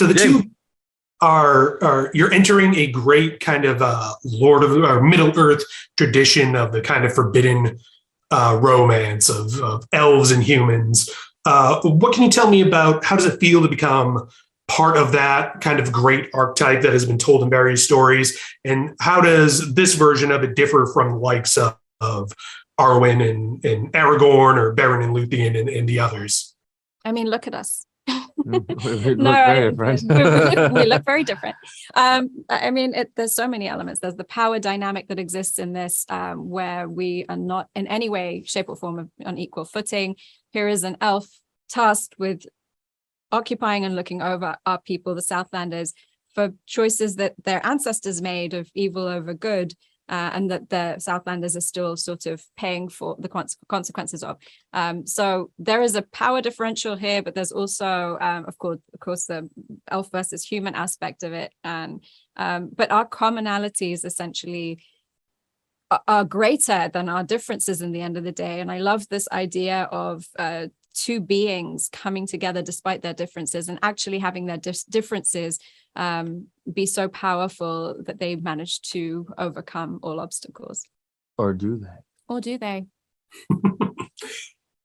So the two are you're entering a great kind of Lord of or Middle-earth tradition of the kind of forbidden romance of elves and humans. What can you tell me about how does it feel to become part of that kind of great archetype that has been told in various stories? And how does this version of it differ from the likes of Arwen and Aragorn or Beren and Luthien and the others? I mean, look at us. We look very different. We look very different. I mean, there's so many elements. There's the power dynamic that exists in this, where we are not in any way, shape, or form on equal footing. Here is an elf tasked with occupying and looking over our people, the Southlanders, for choices that their ancestors made of evil over good, and that the Southlanders are still sort of paying for the consequences of. So there is a power differential here, but there's also, of course, the elf versus human aspect of it. And but our commonalities essentially are greater than our differences in the end of the day. And I love this idea of two beings coming together despite their differences and actually having their differences be so powerful that they manage to overcome all obstacles. Or do they? Or do they?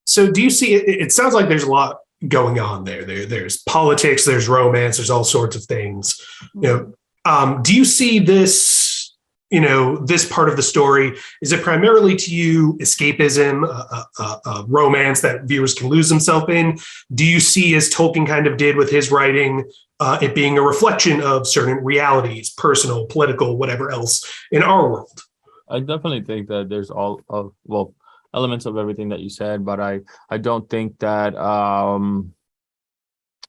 So do you see, it sounds like there's a lot going on there. There's politics, there's romance, there's all sorts of things. You know, do you see this, you know, this part of the story, is it primarily to you escapism, a romance that viewers can lose themselves in? Do you see, as Tolkien kind of did with his writing, it being a reflection of certain realities, personal, political, whatever else in our world? I definitely think that there's all of, well, elements of everything that you said, but I don't think that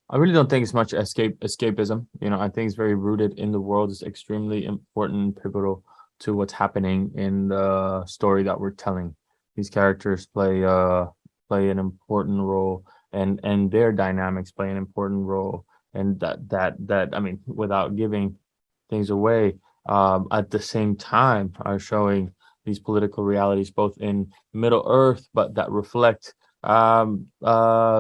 I really don't think it's much escapism. You know, I think it's very rooted in the world. It's extremely important and pivotal to what's happening in the story that we're telling. These characters play an important role, and their dynamics play an important role. And that I mean, without giving things away, at the same time are showing these political realities both in Middle-earth, but that reflect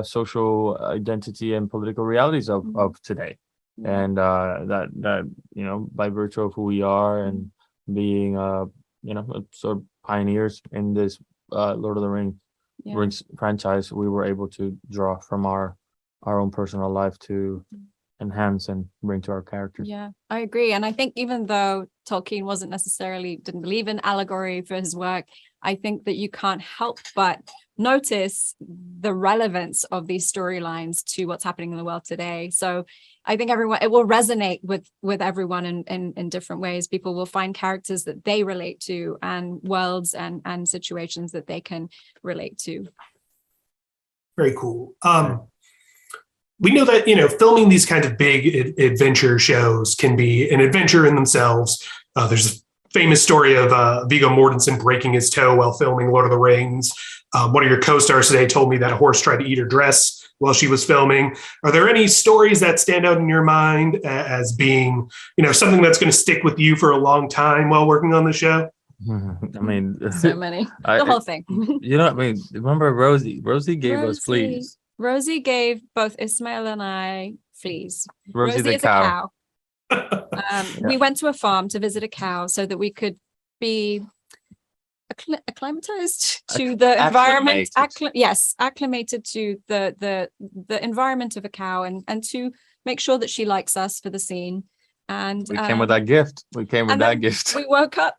social identity and political realities of today. And that you know, by virtue of who we are and being you know, sort of pioneers in this Lord of the Rings franchise, we were able to draw from our own personal life to enhance and bring to our characters. Yeah, I agree. And I think even though Tolkien didn't believe in allegory for his work, I think that you can't help but notice the relevance of these storylines to what's happening in the world today. So I think it will resonate with everyone in different ways. People will find characters that they relate to and worlds and situations that they can relate to. Very cool. We know that, you know, filming these kind of big adventure shows can be an adventure in themselves. There's a famous story of Viggo Mortensen breaking his toe while filming Lord of the Rings. One of your co-stars today told me that a horse tried to eat her dress while she was filming. Are there any stories that stand out in your mind as being, you know, something that's going to stick with you for a long time while working on the show? I mean, so many. The whole thing. You know, I mean, remember Rosie? Rosie gave us fleas. Rosie gave both Ismail and I fleas. Rosie the is cow. A cow. We went to a farm to visit a cow so that we could be acclimatized to the environment. Acclimated to the environment of a cow, and to make sure that she likes us for the scene. And we came with that gift. We woke up.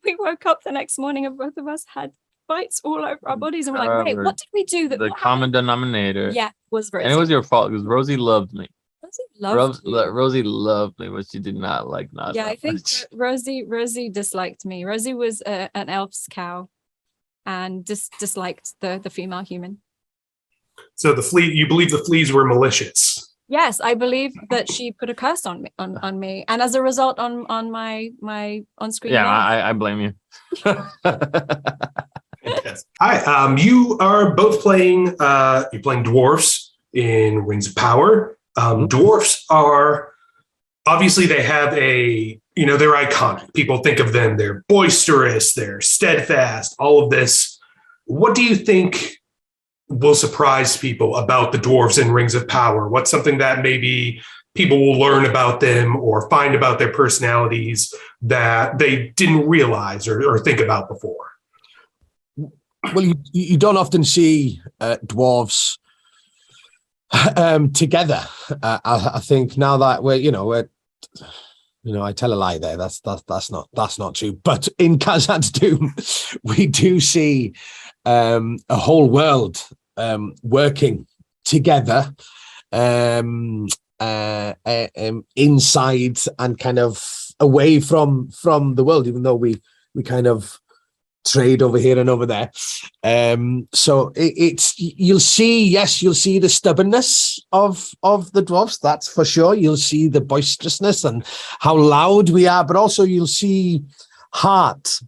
We woke up the next morning, and both of us had bites all over our bodies, and we're like, wait, what did we do? The common denominator. Yeah, was Rosie. And it was your fault because Rosie loved me. Rosie loved me, but she did not like not. Yeah, I think Rosie disliked me. Rosie was an elf's cow, and disliked the female human. So you believe the fleas were malicious? Yes, I believe that she put a curse on me, and as a result, on my on-screen. Yeah, I blame you. Hi, you are both playing. You're playing dwarves in Rings of Power. Dwarves are obviously, they have they're iconic. People think of them. They're boisterous. They're steadfast. All of this. What do you think will surprise people about the dwarves in Rings of Power? What's something that maybe people will learn about them or find about their personalities that they didn't realize or think about before? Well, you don't often see dwarves together. I think now that I tell a lie there. That's not true. But in Khazad-dûm, we do see a whole world working together inside and kind of away from the world, even though we kind of trade over here and over there. So you'll see the stubbornness of the dwarves, that's for sure. You'll see the boisterousness and how loud we are, but also you'll see heart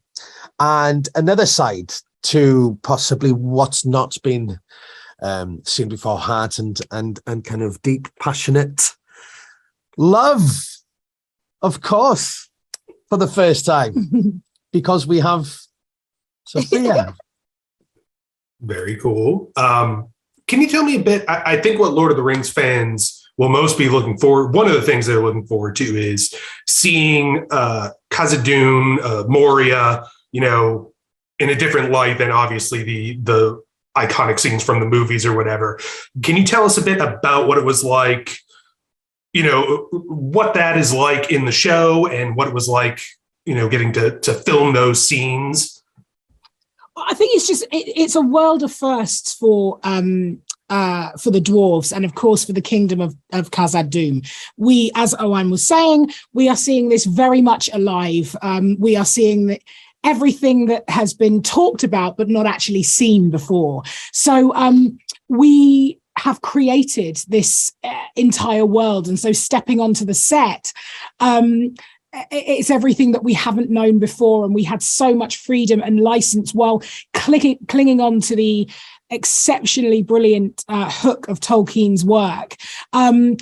and another side to possibly what's not been seen before, heart and kind of deep, passionate love, of course, for the first time, because we have Sophia. Very cool. Can you tell me a bit? I think what Lord of the Rings fans will most be looking forward. One of the things they're looking forward to is seeing Khazad-dûm, Moria, in a different light than obviously the iconic scenes from the movies or whatever. Can you tell us a bit about what it was like? What that is like in the show and what it was like, getting to film those scenes. I think it's a world of firsts for the dwarves and of course for the kingdom of Khazad-dûm. We, as Owen was saying, we are seeing this very much alive. We are seeing everything that has been talked about but not actually seen before. So we have created this entire world, and so stepping onto the set, it's everything that we haven't known before, and we had so much freedom and license while clinging on to the exceptionally brilliant hook of Tolkien's work to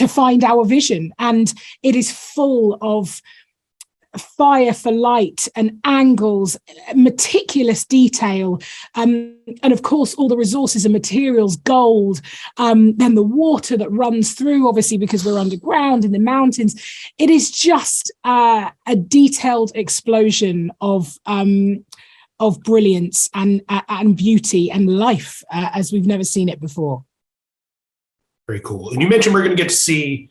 find our vision. And it is full of fire for light and angles, meticulous detail, and of course all the resources and materials, gold, then the water that runs through, obviously because we're underground in the mountains. It is just a detailed explosion of brilliance and beauty and life as we've never seen it before. Very cool. And you mentioned we're going to get to see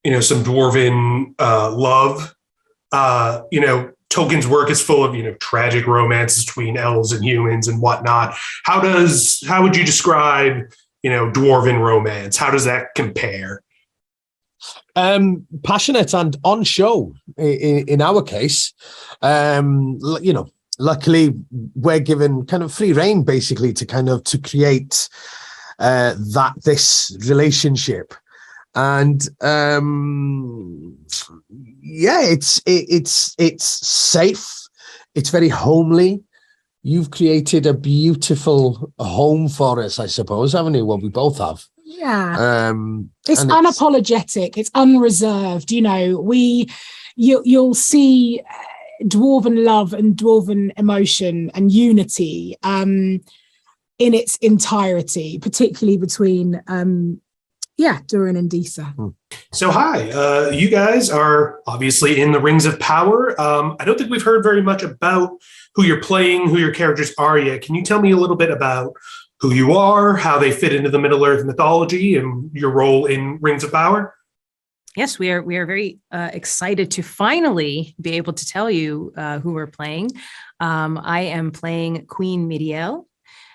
some dwarven love. Tolkien's work is full of, tragic romances between elves and humans and whatnot. How would you describe, dwarven romance? How does that compare? Passionate and on show in our case. Luckily we're given kind of free rein basically to create this relationship. And it's safe. It's very homely. You've created a beautiful home for us, I suppose, haven't you? Well, we both have. Yeah. It's unapologetic. It's unreserved. You'll see dwarven love and dwarven emotion and unity in its entirety, particularly between Durin and Disa. So hi, you guys are obviously in the Rings of Power. I don't think we've heard very much about who you're playing, who your characters are yet. Can you tell me a little bit about who you are, how they fit into the Middle-earth mythology, and your role in Rings of Power? Yes, we are very excited to finally be able to tell you who we're playing. I am playing Queen Míriel.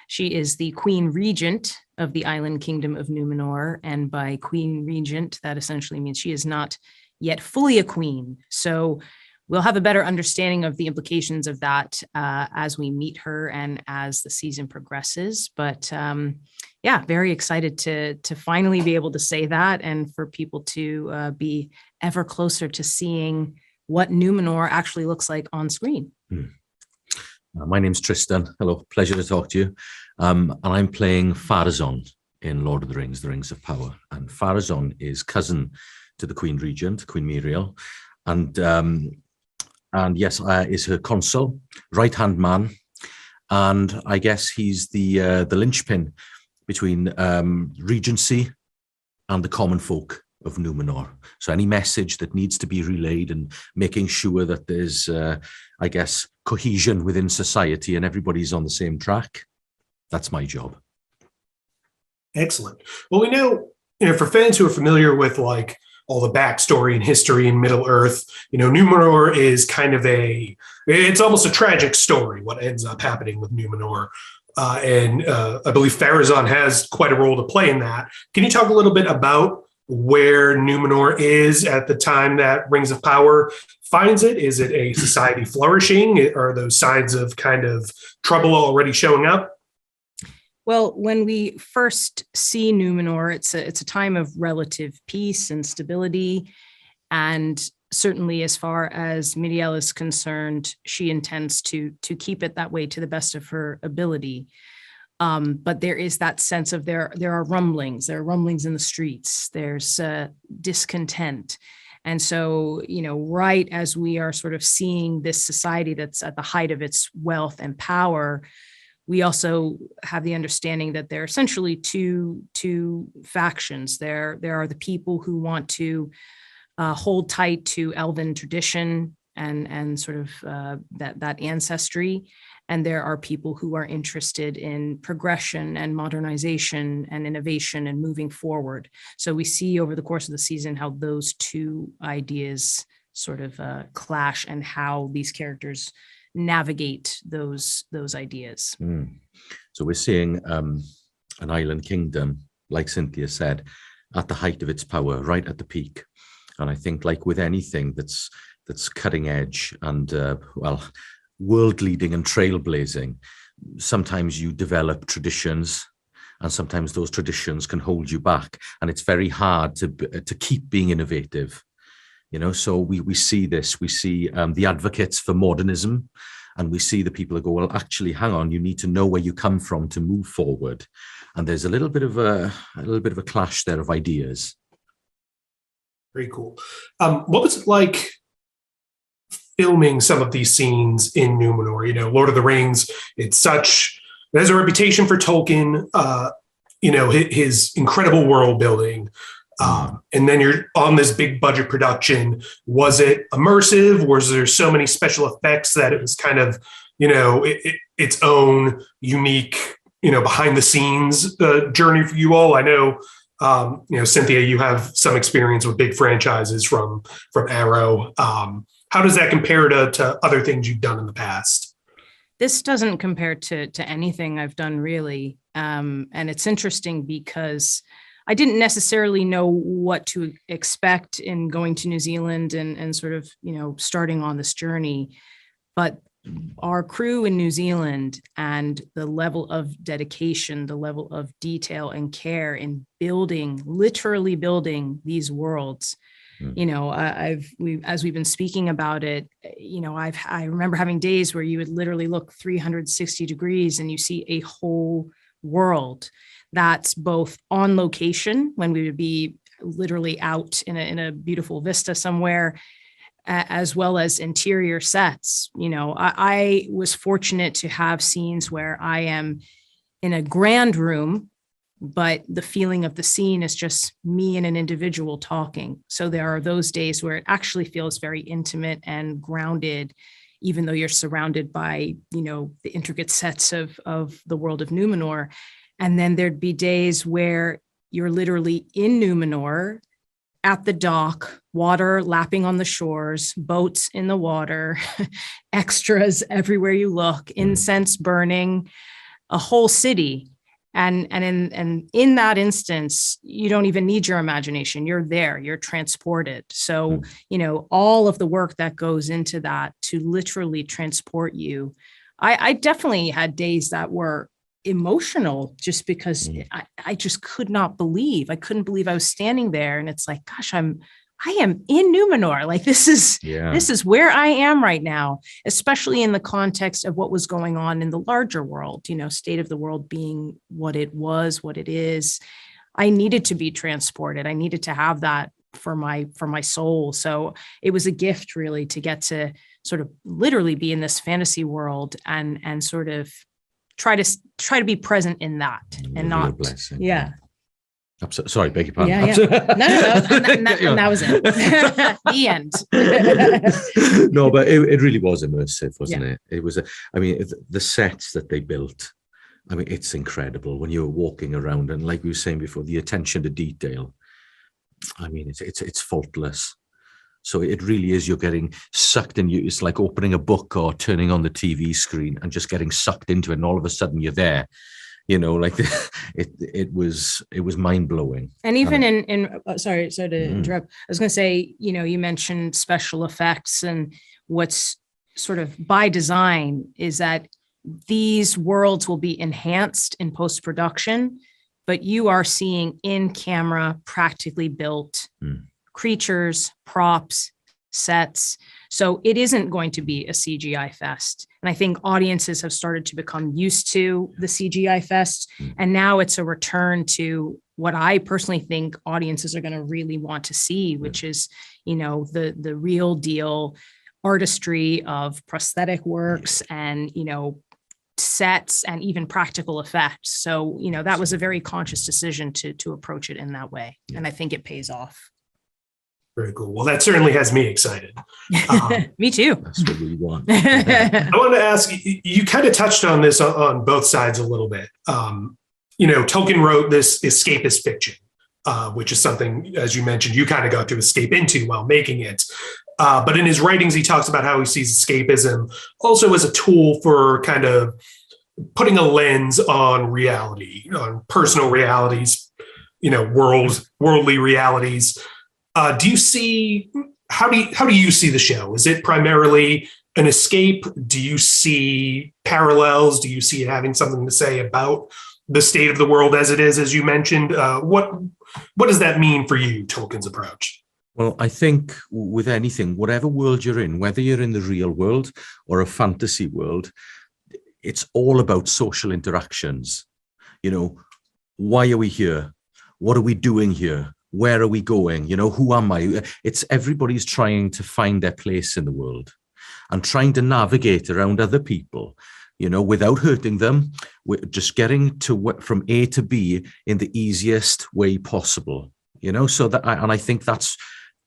She is the Queen Regent of the island kingdom of Númenor, and by Queen Regent, that essentially means she is not yet fully a queen. So we'll have a better understanding of the implications of that as we meet her and as the season progresses. But very excited to finally be able to say that, and for people to be ever closer to seeing what Númenor actually looks like on screen. My name's Tristan. Hello, pleasure to talk to you. And I'm playing Pharazôn in Lord of the Rings of Power. And Pharazôn is cousin to the Queen Regent, Queen Míriel, and yes, is her consul, right-hand man, and I guess he's the linchpin between Regency and the common folk of Númenor. So any message that needs to be relayed and making sure that there's, I guess, cohesion within society and everybody's on the same track, that's my job. Excellent. Well, we know, for fans who are familiar with like all the backstory and history in Middle-earth, Númenor is kind of it's almost a tragic story, what ends up happening with Númenor. And I believe Pharazôn has quite a role to play in that. Can you talk a little bit about where Númenor is at the time that Rings of Power finds it? Is it a society flourishing? Are those signs of kind of trouble already showing up? Well, when we first see Númenor, it's a time of relative peace and stability. And certainly as far as Míriel is concerned, she intends to keep it that way to the best of her ability. But there is that sense of there are rumblings. There are rumblings in the streets. There's discontent. And so, right as we are sort of seeing this society that's at the height of its wealth and power, we also have the understanding that there are essentially two factions. There are the people who want to hold tight to Elven tradition and sort of that ancestry. And there are people who are interested in progression and modernization and innovation and moving forward. So we see over the course of the season how those two ideas sort of clash and how these characters navigate those ideas. So we're seeing an island kingdom, like Cynthia said, at the height of its power, right at the peak. And I think, like with anything that's cutting edge and world leading and trailblazing, sometimes you develop traditions, and sometimes those traditions can hold you back, and it's very hard to keep being innovative. So we see this. We see the advocates for modernism, and we see the people that go, well, actually, hang on, you need to know where you come from to move forward. And there's a little bit of a clash there of ideas. Very cool. What was it like filming some of these scenes in Númenor? Lord of the Rings, it has a reputation for Tolkien, his incredible world building. And then you're on this big budget production. Was it immersive? Was there so many special effects that it was kind of, its own unique, behind the scenes journey for you all? I know, Cynthia, you have some experience with big franchises from Arrow. How does that compare to other things you've done in the past? This doesn't compare to anything I've done, really. And it's interesting because I didn't necessarily know what to expect in going to New Zealand and sort of, starting on this journey. But our crew in New Zealand and the level of dedication, the level of detail and care in literally building these worlds, as we've been speaking about it, I remember having days where you would literally look 360 degrees and you see a whole world that's both on location, when we would be literally out in a beautiful vista somewhere, as well as interior sets. I was fortunate to have scenes where I am in a grand room, but the feeling of the scene is just me and an individual talking. So there are those days where it actually feels very intimate and grounded, even though you're surrounded by, the intricate sets of the world of Númenor. And then there'd be days where you're literally in Númenor at the dock, water lapping on the shores, boats in the water, extras everywhere you look, incense burning, a whole city. And in that instance, you don't even need your imagination. You're there, you're transported. So, all of the work that goes into that to literally transport you. I definitely had days that were emotional just because I just couldn't believe I was standing there, and it's like, gosh, I am in Númenor. Like this is where I am right now, especially in the context of what was going on in the larger world, state of the world being what it was, what it is. I needed to be transported. I needed to have that for my soul. So it was a gift really to get to sort of literally be in this fantasy world and sort of try to be present in that and not, blessing. yeah. Sorry, beg your pardon. Yeah, no. And that was it. The end. No, but it really was immersive, wasn't it? It was. The sets that they built. I mean, it's incredible when you're walking around, and like we were saying before, the attention to detail. I mean, it's faultless. So it really is. You're getting sucked in. It's like opening a book or turning on the TV screen and just getting sucked into it, and all of a sudden you're there. You know, like it was mind blowing. And even sorry to interrupt. I was going to say, you mentioned special effects, and what's sort of by design is that these worlds will be enhanced in post-production, but you are seeing in camera practically built creatures, props, sets. So it isn't going to be a CGI fest. And I think audiences have started to become used to the CGI fest. And now it's a return to what I personally think audiences are going to really want to see, which is, the real deal artistry of prosthetic works and, sets and even practical effects. So, that was a very conscious decision to approach it in that way. And I think it pays off. Very cool. Well, that certainly has me excited. Me too. That's what we want. I wanted to ask, you kind of touched on this on both sides a little bit. Tolkien wrote this escapist fiction, which is something, as you mentioned, you kind of got to escape into while making it. But in his writings, he talks about how he sees escapism also as a tool for kind of putting a lens on reality, on personal realities, worldly realities. How do you see the show? Is it primarily an escape? Do you see parallels? Do you see it having something to say about the state of the world as it is, as you mentioned? What does that mean for you, Tolkien's approach? Well, I think with anything, whatever world you're in, whether you're in the real world or a fantasy world, it's all about social interactions. Why are we here? What are we doing here? Where are we going? Who am I? It's everybody's trying to find their place in the world and trying to navigate around other people, without hurting them. We're just getting from A to B in the easiest way possible, so that, and I think that's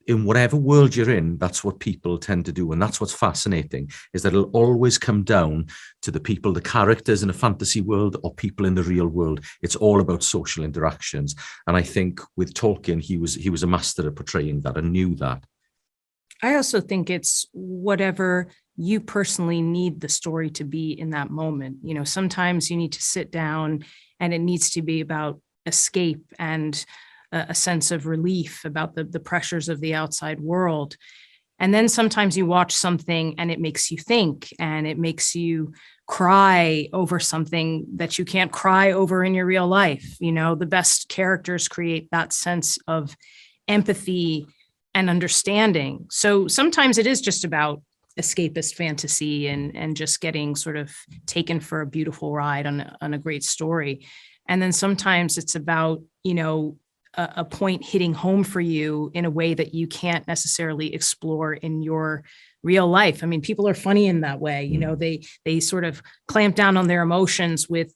in whatever world you're in, that's what people tend to do. And that's what's fascinating, is that it'll always come down to the people, the characters in a fantasy world or people in the real world. It's all about social interactions. And I think with Tolkien, he was a master at portraying that and knew that. I also think it's whatever you personally need the story to be in that moment. Sometimes you need to sit down and it needs to be about escape and a sense of relief about the pressures of the outside world. And then sometimes you watch something and it makes you think, and it makes you cry over something that you can't cry over in your real life. The best characters create that sense of empathy and understanding. So sometimes it is just about escapist fantasy and just getting sort of taken for a beautiful ride on a great story. And then sometimes it's about, a point hitting home for you in a way that you can't necessarily explore in your real life. I mean, people are funny in that way. They sort of clamp down on their emotions with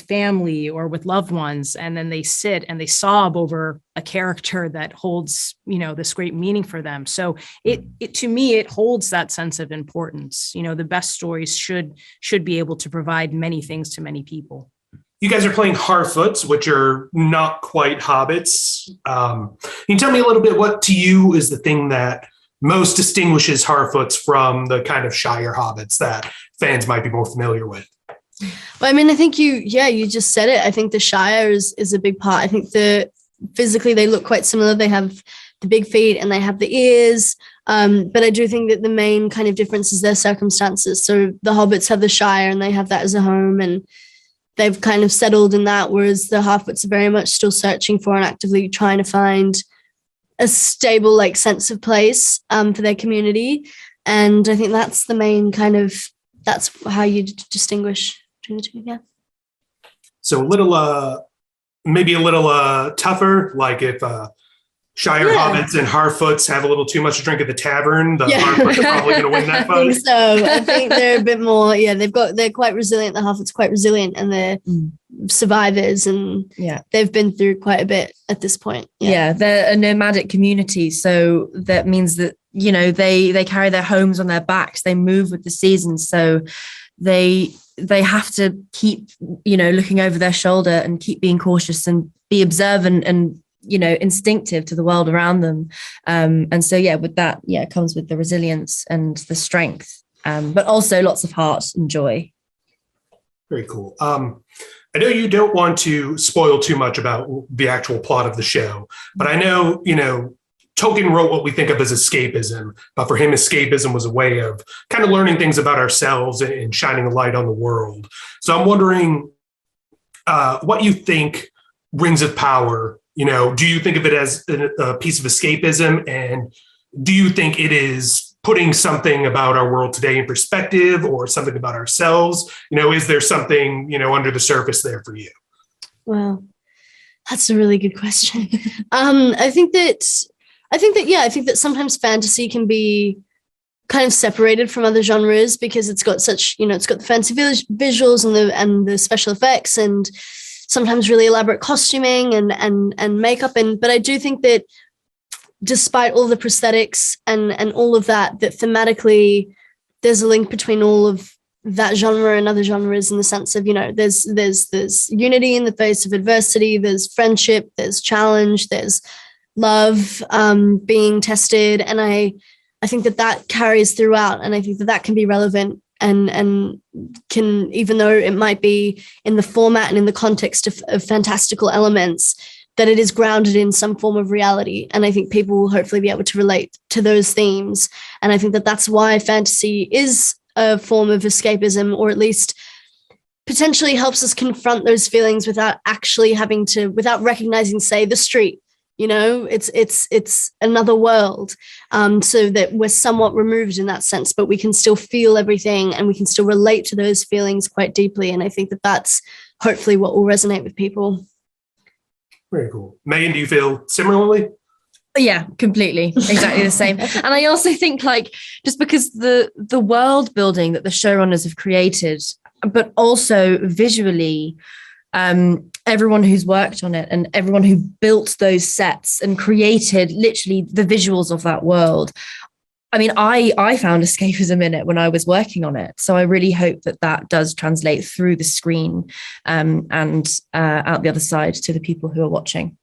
family or with loved ones, and then they sit and they sob over a character that holds, this great meaning for them. So it to me, it holds that sense of importance. The best stories should be able to provide many things to many people. You guys are playing Harfoots, which are not quite hobbits. Can you tell me a little bit what to you is the thing that most distinguishes Harfoots from the kind of Shire hobbits that fans might be more familiar with? Well, I mean, I think you just said it. I think the Shire is a big part. I think physically they look quite similar. They have the big feet and they have the ears. But I do think that the main kind of difference is their circumstances. So the hobbits have the Shire and they have that as a home, and they've kind of settled in that, whereas the Harfoots are very much still searching for and actively trying to find a stable, sense of place for their community. And I think that's the main that's how you distinguish between the two, yeah. So maybe a little tougher, like if Shire hobbits and Harfoots have a little too much to drink at the tavern. The Harfoots are probably going to win that I think fight. so. I think they're a bit more. Yeah, they're quite resilient. The Harfoots quite resilient, and they're survivors, and they've been through quite a bit at this point. Yeah, they're a nomadic community, so that means that they carry their homes on their backs. They move with the seasons, so they have to keep looking over their shoulder and keep being cautious and be observant and instinctive to the world around them. And so, with that, comes with the resilience and the strength, but also lots of heart and joy. Very cool. I know you don't want to spoil too much about the actual plot of the show, but I know, Tolkien wrote what we think of as escapism, but for him, escapism was a way of kind of learning things about ourselves and shining a light on the world. So I'm wondering what you think Rings of Power, do you think of it as a piece of escapism? And do you think it is putting something about our world today in perspective or something about ourselves? Is there something, under the surface there for you? Well, that's a really good question. I think that sometimes fantasy can be kind of separated from other genres because it's got such, it's got the fancy visuals and the special effects and sometimes really elaborate costuming and makeup. But I do think that despite all the prosthetics and all of that thematically there's a link between all of that genre and other genres in the sense of, there's unity in the face of adversity, there's friendship, there's challenge, there's love being tested. And I think that carries throughout. And I think that can be relevant and can, even though it might be in the format and in the context of fantastical elements, that it is grounded in some form of reality. And I think people will hopefully be able to relate to those themes. And I think that's why fantasy is a form of escapism, or at least potentially helps us confront those feelings without actually without recognizing, say, the street. It's another world, so that we're somewhat removed in that sense, but we can still feel everything and we can still relate to those feelings quite deeply. And I think that's hopefully what will resonate with people. Very cool. Megan, do you feel similarly? Yeah, completely. Exactly the same. And I also think just because the world building that the showrunners have created, but also visually, everyone who's worked on it and everyone who built those sets and created literally the visuals of that world. I mean, I found escapism in it when I was working on it. So I really hope that does translate through the screen and out the other side to the people who are watching.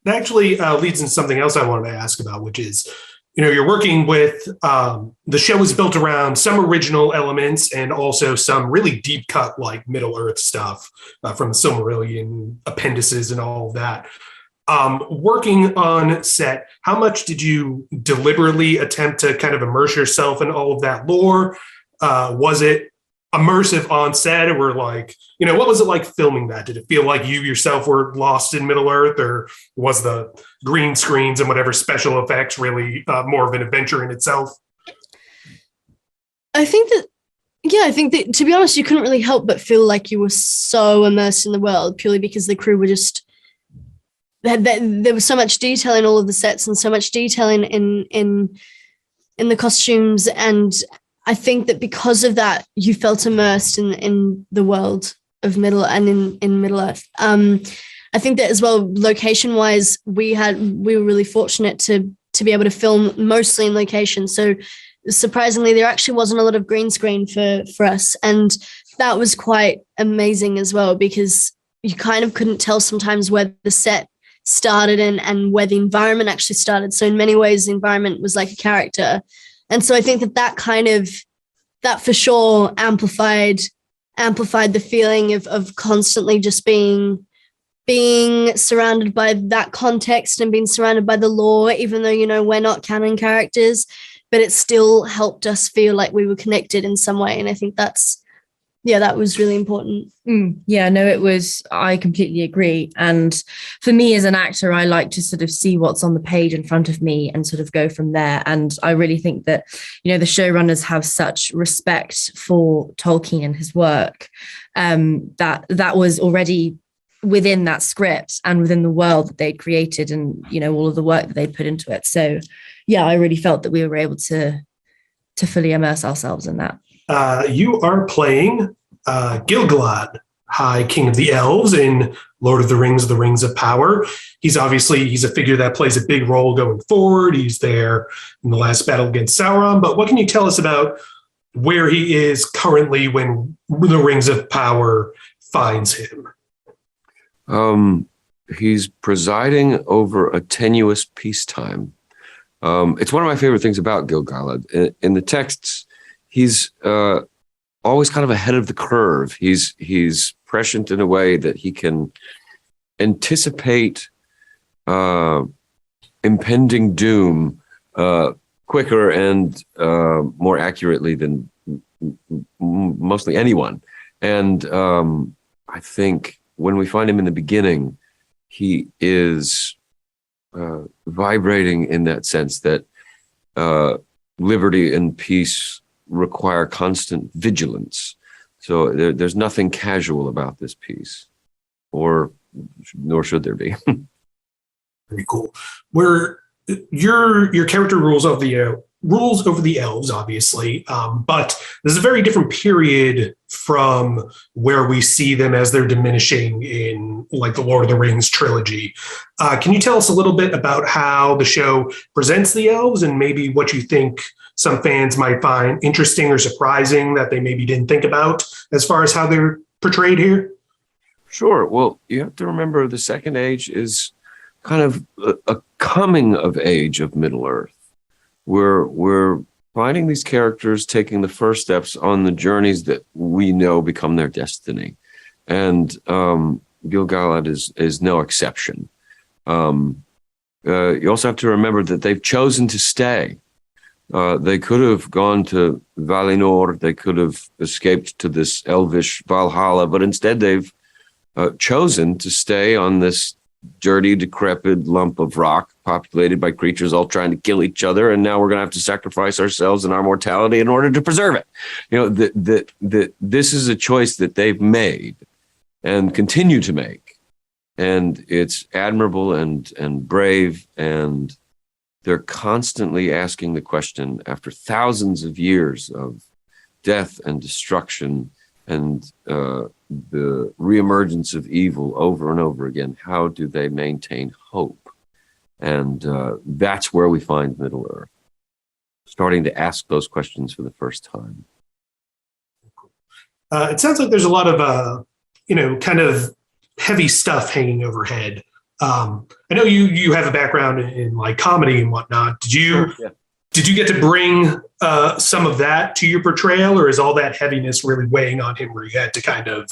That actually leads into something else I wanted to ask about, which is, you're working with, the show is built around some original elements and also some really deep cut, like Middle-earth stuff from the Silmarillion appendices and all of that. Working on set, how much did you deliberately attempt to kind of immerse yourself in all of that lore? Was it immersive on set, or what was it like filming that? Did it feel like you yourself were lost in Middle-earth, or was the green screens and whatever special effects really more of an adventure in itself? I think that, to be honest, you couldn't really help but feel like you were so immersed in the world purely because the crew were just, there was so much detail in all of the sets and so much detail in the costumes. And I think that because of that, you felt immersed in the world of in Middle-earth. I think that as well, location-wise, we were really fortunate to be able to film mostly in location. So surprisingly, there actually wasn't a lot of green screen for us. And that was quite amazing as well, because you kind of couldn't tell sometimes where the set started and where the environment actually started. So in many ways, the environment was like a character. And so I think that for sure amplified the feeling of constantly just being surrounded by that context and being surrounded by the lore, even though, we're not canon characters, but it still helped us feel like we were connected in some way. And I think that was really important. Yeah, no, it was. I completely agree. And for me as an actor, I like to sort of see what's on the page in front of me and sort of go from there. And I really think that, the showrunners have such respect for Tolkien and his work, that was already within that script and within the world that they'd created, and all of the work that they'd put into it. So yeah, I really felt that we were able to fully immerse ourselves in that. You are playing Gil-galad, High King of the Elves in Lord of the Rings of Power. He's a figure that plays a big role going forward. He's there in the last battle against Sauron. But what can you tell us about where he is currently when the Rings of Power finds him? He's presiding over a tenuous peacetime. It's one of my favorite things about Gil-galad. In the texts, he's always kind of ahead of the curve. He's prescient in a way that he can anticipate impending doom quicker and more accurately than mostly anyone. And I think when we find him in the beginning, he is vibrating in that sense that liberty and peace require constant vigilance. So there's nothing casual about this piece, nor should there be. Very cool. Where your character rules over the elves, obviously, but there's a very different period from where we see them as they're diminishing in like the Lord of the Rings trilogy. Can you tell us a little bit about how the show presents the elves and maybe what you think some fans might find interesting or surprising that they maybe didn't think about as far as how they're portrayed here? Sure. Well, you have to remember the Second Age is kind of a coming of age of Middle-earth. We're finding these characters taking the first steps on the journeys that we know become their destiny. And Gil-galad is no exception. You also have to remember that they've chosen to stay. They could have gone to Valinor, they could have escaped to this elvish Valhalla, but instead they've chosen to stay on this dirty, decrepit lump of rock populated by creatures all trying to kill each other, and now we're going to have to sacrifice ourselves and our mortality in order to preserve it. This is a choice that they've made and continue to make, and it's admirable and brave, and they're constantly asking the question after thousands of years of death and destruction and the reemergence of evil over and over again. How do they maintain hope? And that's where we find Middle-earth, starting to ask those questions for the first time. It sounds like there's a lot of, kind of heavy stuff hanging overhead. I know you have a background in like comedy and whatnot. Did you get to bring some of that to your portrayal, or is all that heaviness really weighing on him where you had to kind of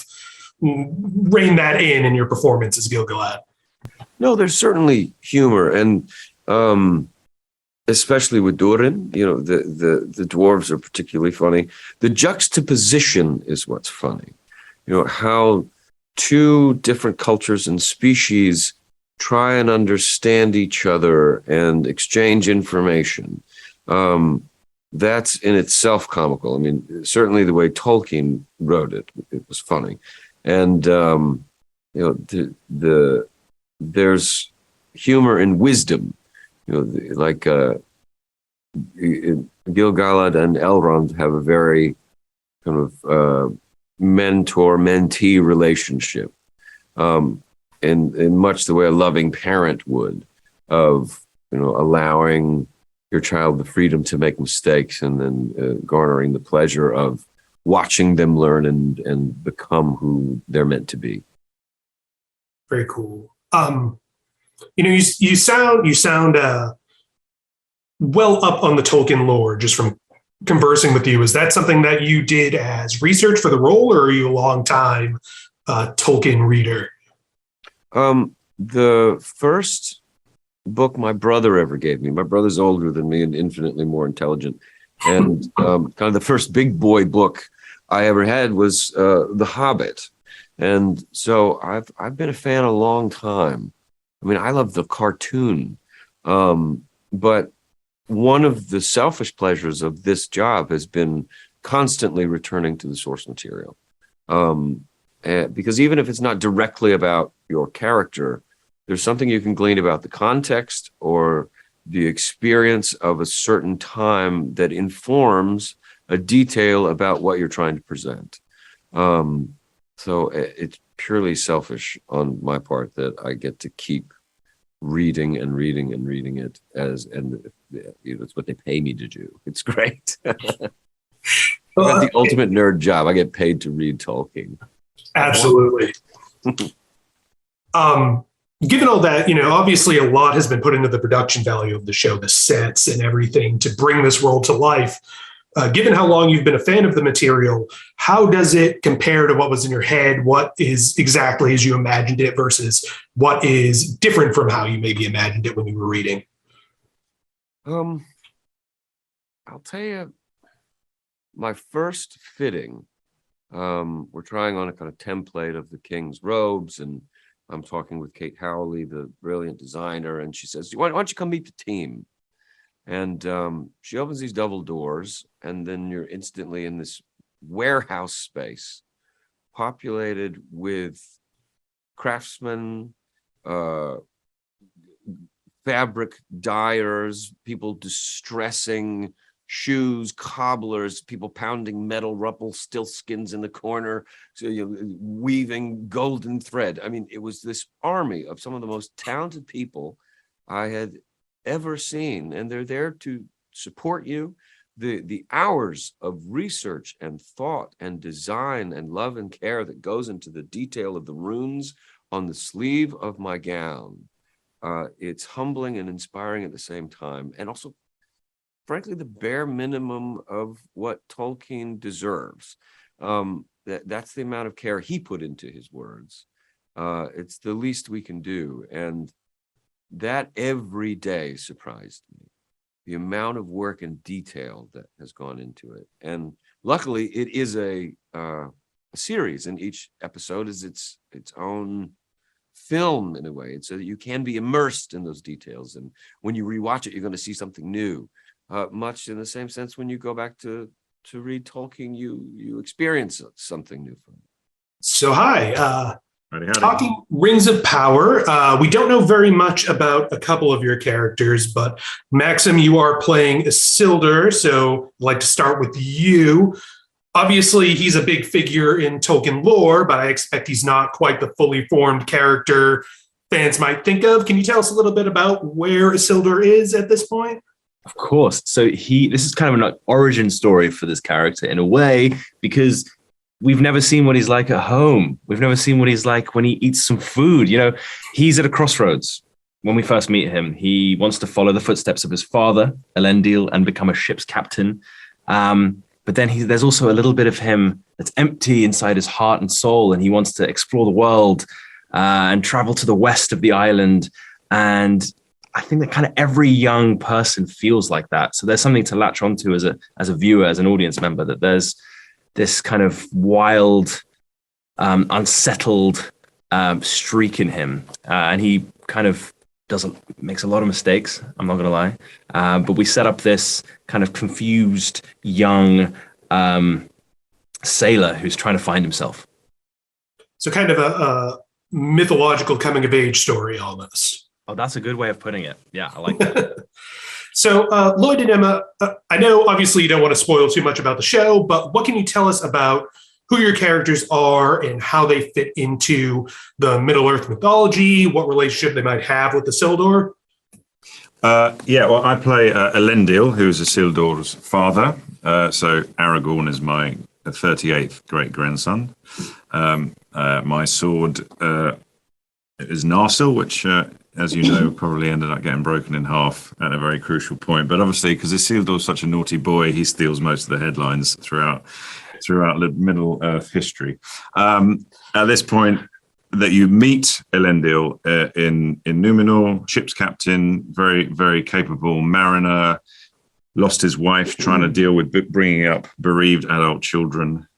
rein that in your performance as Gil-galad? No, there's certainly humor, and especially with Durin, the dwarves are particularly funny. The juxtaposition is what's funny. How two different cultures and species try and understand each other and exchange information. That's in itself comical. I mean, certainly the way Tolkien wrote it was funny. And, there's humor in wisdom, like Gil-galad and Elrond have a very kind of mentor-mentee relationship, in much the way a loving parent would, of allowing your child the freedom to make mistakes and then garnering the pleasure of watching them learn and become who they're meant to be. Very cool. You sound well up on the Tolkien lore just from conversing with you. Is that something that you did as research for the role, or are you a long time Tolkien reader? The first book my brother ever gave me, my brother's older than me and infinitely more intelligent, and kind of the first big boy book I ever had was The Hobbit. And so I've been a fan a long time. I mean, I love the cartoon, but one of the selfish pleasures of this job has been constantly returning to the source material. because even if it's not directly about your character, there's something you can glean about the context or the experience of a certain time that informs a detail about what you're trying to present. So it's purely selfish on my part that I get to keep reading and reading and reading it it's what they pay me to do. It's great. I got the ultimate nerd job. I get paid to read Tolkien. Absolutely. Given all that, obviously a lot has been put into the production value of the show, the sets and everything to bring this world to life. Given how long you've been a fan of the material, how does it compare to what was in your head? What is exactly as you imagined it versus what is different from how you maybe imagined it when you were reading? I'll tell you, my first fitting, we're trying on a kind of template of the king's robes, and I'm talking with Kate Howley, the brilliant designer, and she says, why don't you come meet the team? And she opens these double doors, and then you're instantly in this warehouse space populated with craftsmen, fabric dyers, people distressing shoes, cobblers, people pounding metal Rumpelstiltskins in the corner, so, weaving golden thread. I mean, it was this army of some of the most talented people I had ever seen, and they're there to support you. The hours of research and thought and design and love and care that goes into the detail of the runes on the sleeve of my gown. It's humbling and inspiring at the same time, and also, frankly, the bare minimum of what Tolkien deserves. That's the amount of care he put into his words. It's the least we can do, and that every day surprised me. The amount of work and detail that has gone into it, and luckily, it is a series, and each episode is its own film in a way, and so that you can be immersed in those details. And when you rewatch it, you're going to see something new. Much in the same sense, when you go back to read Tolkien, you experience something new from it. So hi, talking Rings of Power. We don't know very much about a couple of your characters, but Maxim, you are playing Isildur, so I'd like to start with you. Obviously, he's a big figure in Tolkien lore, but I expect he's not quite the fully formed character fans might think of. Can you tell us a little bit about where Isildur is at this point? Of course. So this is kind of an origin story for this character in a way, because we've never seen what he's like at home. We've never seen what he's like when he eats some food. He's at a crossroads. When we first meet him, he wants to follow the footsteps of his father, Elendil, and become a ship's captain. But then there's also a little bit of him that's empty inside his heart and soul, and he wants to explore the world and travel to the west of the island. And I think that kind of every young person feels like that. So there's something to latch onto as a viewer, as an audience member, that there's this kind of wild, unsettled streak in him. And he kind of makes a lot of mistakes, I'm not going to lie. But we set up this kind of confused young sailor who's trying to find himself. So kind of a mythological coming of age story almost. Oh, that's a good way of putting it. Yeah, I like that. So Lloyd and Emma, I know obviously you don't want to spoil too much about the show, but what can you tell us about who your characters are and how they fit into the Middle-earth mythology, what relationship they might have with Isildur? Well, I play Elendil, who's Isildur's father. So Aragorn is my 38th great-grandson. My sword is Narsil, which, as you know, probably ended up getting broken in half at a very crucial point. But obviously, because Isildur's such a naughty boy, he steals most of the headlines throughout Middle-earth history. At this point, that you meet Elendil in Númenor, ship's captain, very, very capable mariner, lost his wife trying to deal with bringing up bereaved adult children.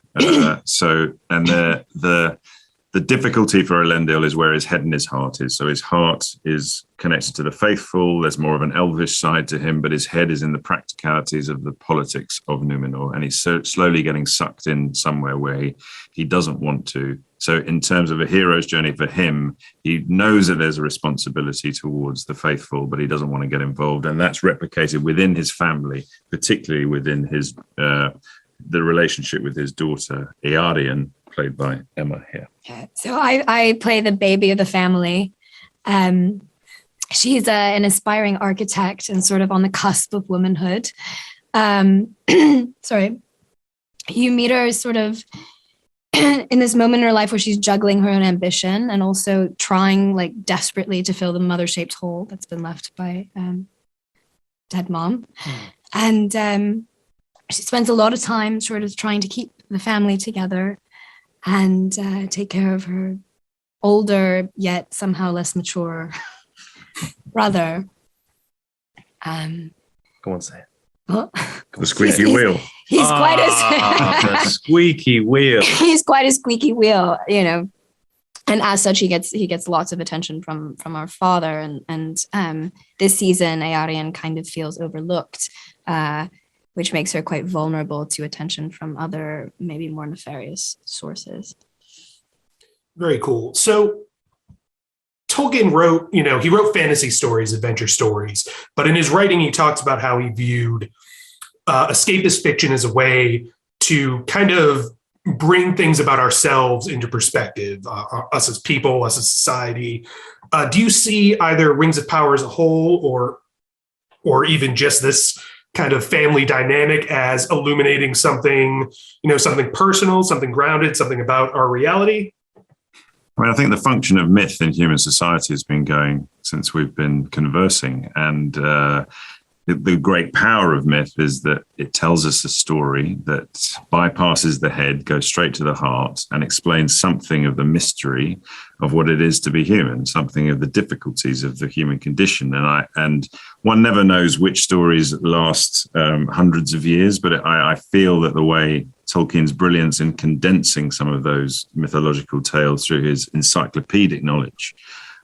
The difficulty for Elendil is where his head and his heart is. So his heart is connected to the faithful. There's more of an elvish side to him, but his head is in the practicalities of the politics of Númenor. And he's so slowly getting sucked in somewhere where he doesn't want to. So in terms of a hero's journey for him, he knows that there's a responsibility towards the faithful, but he doesn't want to get involved. And that's replicated within his family, particularly within his the relationship with his daughter, Eärien, played by Emma here. So I play the baby of the family. She's an aspiring architect and sort of on the cusp of womanhood. Sorry. You meet her sort of in this moment in her life where she's juggling her own ambition and also trying like desperately to fill the mother-shaped hole that's been left by dead mom. And she spends a lot of time sort of trying to keep the family together and take care of her older yet somehow less mature brother. Go on, say it. Well, the squeaky wheel. He's quite a the squeaky wheel. He's quite a squeaky wheel, you know. And as such, he gets lots of attention from our father. And this season, Eärien kind of feels overlooked, which makes her quite vulnerable to attention from other, maybe more nefarious sources. Very cool. So Tolkien wrote, he wrote fantasy stories, adventure stories, but in his writing, he talks about how he viewed escapist fiction as a way to kind of bring things about ourselves into perspective, us as people, us as society. Do you see either Rings of Power as a whole or even just this kind of family dynamic as illuminating something, something personal, something grounded, something about our reality? I mean, I think the function of myth in human society has been going since we've been conversing. And the great power of myth is that it tells us a story that bypasses the head, goes straight to the heart, and explains something of the mystery of what it is to be human, something of the difficulties of the human condition. And one never knows which stories last hundreds of years, but I feel that the way Tolkien's brilliance in condensing some of those mythological tales through his encyclopedic knowledge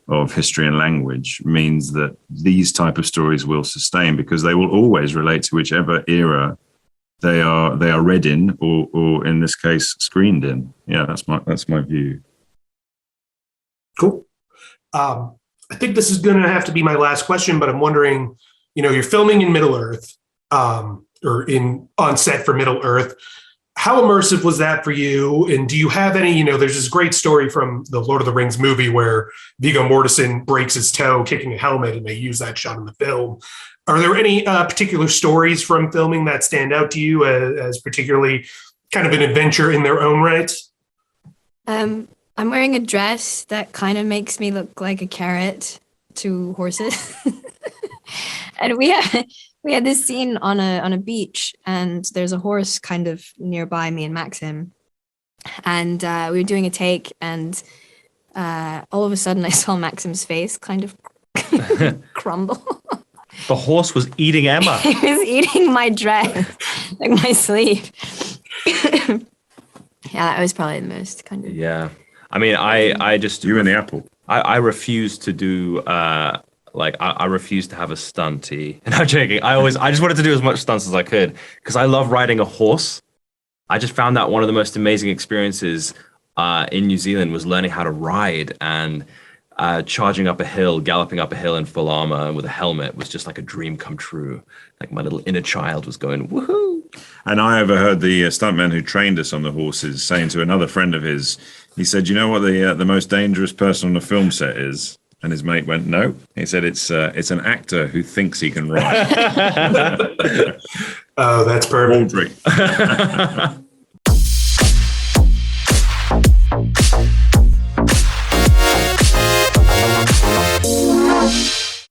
of history and language means that these type of stories will sustain because they will always relate to whichever era they are read in or in this case screened in. Yeah, that's my view. Cool. I think this is going to have to be my last question, but I'm wondering, you're filming in Middle-earth or on set for Middle-earth. How immersive was that for you? And do you have any, there's this great story from the Lord of the Rings movie where Viggo Mortensen breaks his toe kicking a helmet and they use that shot in the film. Are there any particular stories from filming that stand out to you as particularly kind of an adventure in their own right? I'm wearing a dress that kind of makes me look like a carrot to horses. And we had this scene on a beach, and there's a horse kind of nearby me and Maxim, and we were doing a take, and all of a sudden I saw Maxim's face kind of crumble. The horse was eating Emma. He was eating my dress, like my sleeve. Yeah, that was probably the most kind of. Yeah, I mean, I just you and the apple. I refuse to do. I refuse to have a stunty. And I'm joking. I just wanted to do as much stunts as I could because I love riding a horse. I just found that one of the most amazing experiences in New Zealand was learning how to ride and charging up a hill, galloping up a hill in full armor with a helmet was just like a dream come true. Like my little inner child was going, woohoo. And I overheard the stuntman who trained us on the horses saying to another friend of his, he said, you know what the most dangerous person on a film set is? And his mate went, no. He said, it's an actor who thinks he can ride. Oh, that's perfect.